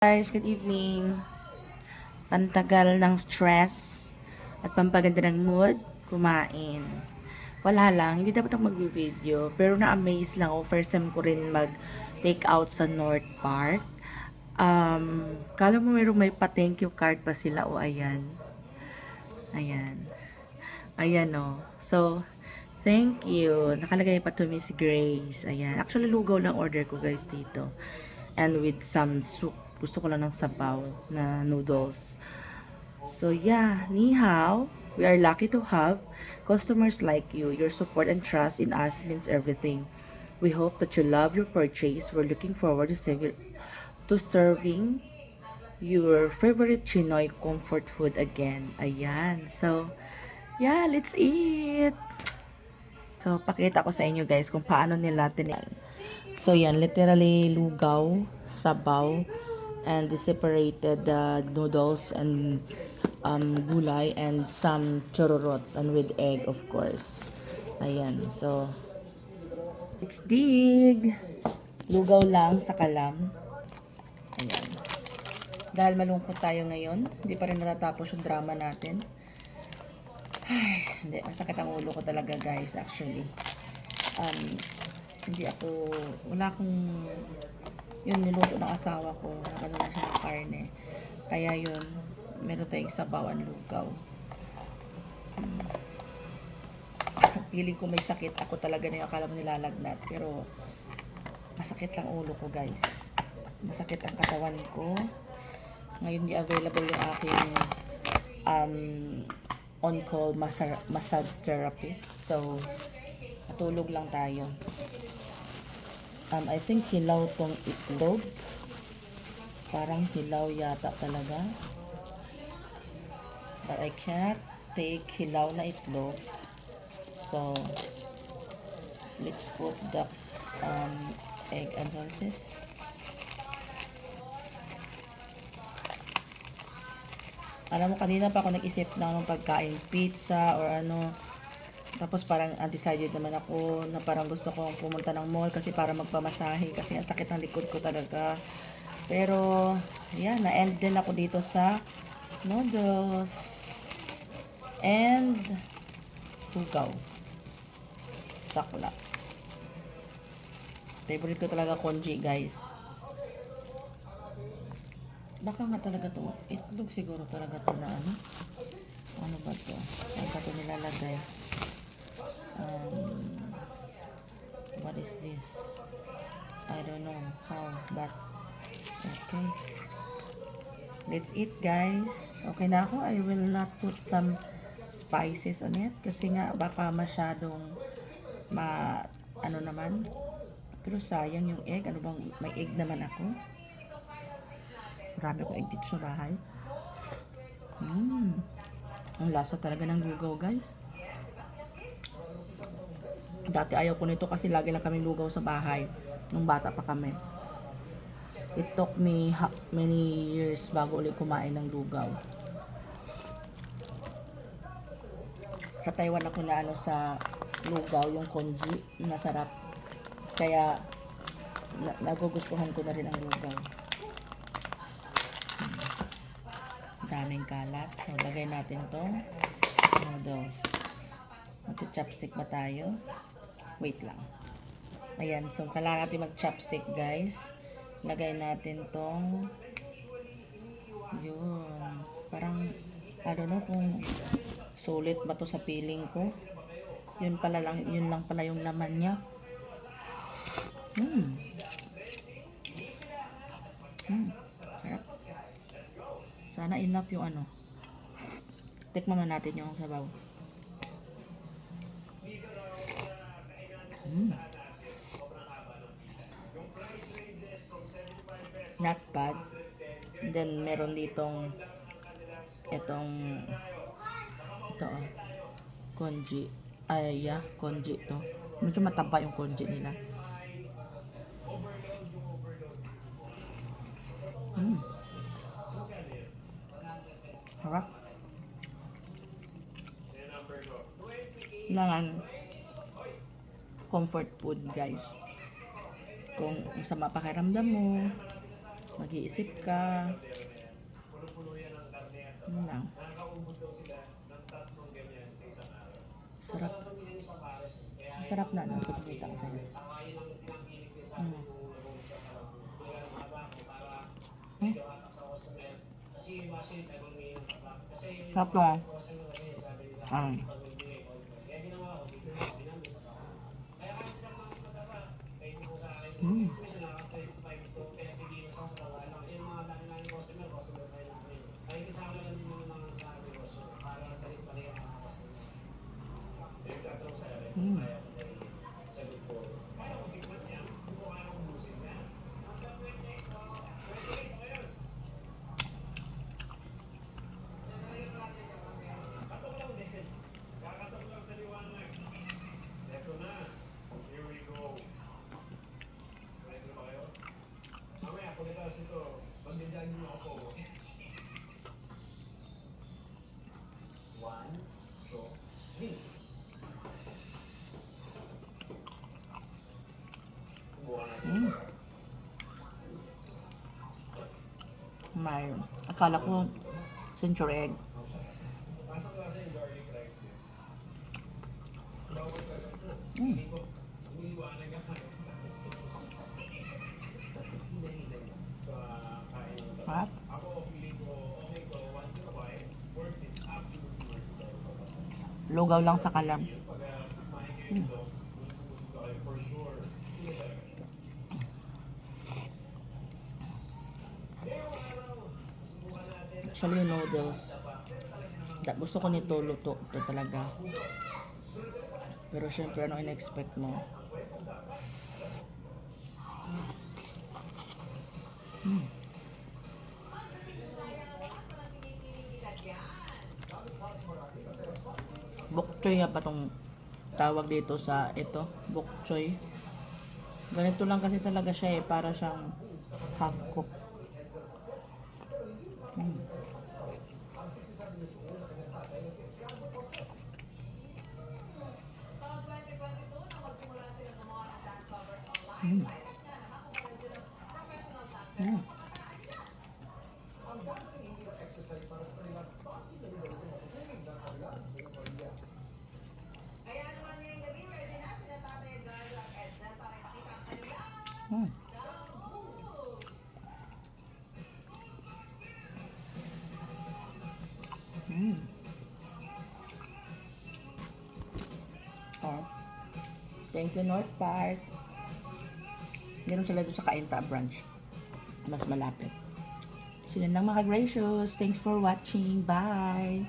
Guys, good evening. Pantagal ng stress at pampaganda ng mood, kumain. Wala lang, hindi dapat ako mag-video, pero na-amaze lang ako. First time ko rin mag-take out sa North Park. Kala mo may pa-thank you card pa sila, o ayan. Ayan. Ayan, o. So, thank you. Nakalagay pa to Miss Grace. Ayan. Actually, lugaw lang order ko guys dito. And with some soup. Gusto ko lang ng sabaw na noodles. So yeah, ni hao. We are lucky to have customers like you. Your support and trust in us means everything. We hope that you love your purchase. We're looking forward to serving your favorite Chinoy comfort food again. Ayan. So, yeah, let's eat. So, pakita ko sa inyo guys kung paano nila tinayin. So, yan, literally lugaw, sabaw, and they separated the noodles and gulay and some chororot and with egg, of course. Ayan, so, let's dig. Lugaw lang sa kalam. Ayan. Dahil malungkot tayo ngayon, hindi pa rin natatapos yung drama natin. Ay, hindi, masakit ang ulo ko talaga guys, actually. Hindi ako, wala akong, yun, niluto ng asawa ko, ano na siya ng karne. Kaya yun, meron tayong sabawan lugaw. Feeling ko may sakit, ako talaga na yung akala mo nilalagnat. Pero, masakit lang ulo ko guys. Masakit ang katawan ko. Ngayon di available yung aking on-call massage therapist. So, matulog lang tayo. I think hilaw tong itlog. Parang hilaw yata talaga. But I can't take hilaw na itlog. So, let's put the egg and sauces. Alam mo, kanina pa ako nag-isip ng pagkain, pizza or ano. Tapos parang undecided naman ako na parang gusto kong pumunta ng mall kasi para magpamasahe kasi ang sakit ng likod ko talaga. Pero, yan, na-end din ako dito sa noodles and lugaw. Sakla. Favorite ko talaga congee, guys. Baka nga talaga to. Itlog siguro talaga to na ano. Ano ba to? Saan ka to nilalagay? What is this? I don't know how, but okay. Let's eat, guys. Okay na ako. I will not put some spices on it kasi nga baka masyadong ano naman. Pero sayang yung egg. Ano bang, may egg naman ako. Marami akong egg dito sa bahay. Ang lasa talaga ng lugaw, guys. Dati ayaw ko nito kasi lagi lang kami lugaw sa bahay nung bata pa kami. It took me many years bago ulit kumain ng lugaw. Sa Taiwan ako na ano sa lugaw, yung congee, masarap. Kaya nagugustuhan ko na rin ang lugaw. Daming kalat. So, lagay natin tong noodles. Mag-chopstick ba tayo? Wait lang. Ayan. So, kailangan natin mag-chopstick, guys. Lagay natin tong yun. Parang, I don't know kung sulit ba to sa feeling ko. Yun lang pala yung laman niya. Sarap. Sana enough yung ano. Tikman natin yung sabaw. Not bad. And then meron ditong ito congee. Ay, yeah, congee to. Medyo mataba yung congee nila. Harap. Kailangan comfort food, guys. Kung masama pakiramdam mo, Mag-iisip ka. Yun lang. Sarap. Sarap na, no? Pagkita ko sa'yo. Mm. Hmm? Sarap lang. Mm. Mm. Mm. May, akala ko century egg. Mm. Sarap. Lugaw lang sa kalam. Mm. Actually, yung noodles, gusto ko nito, luto ito talaga. Pero syempre, ano in-expect mo? Mm. Bok choy ba itong tawag dito sa ito? Bok choy. Ganito lang kasi talaga siya para siyang half cook. Mm. Mm. Mm. Mm. Mm. Oh. Thank you, North Park. Meron sila doon sa Kainta branch. Mas malapit. So yun lang mga gracious. Thanks for watching. Bye!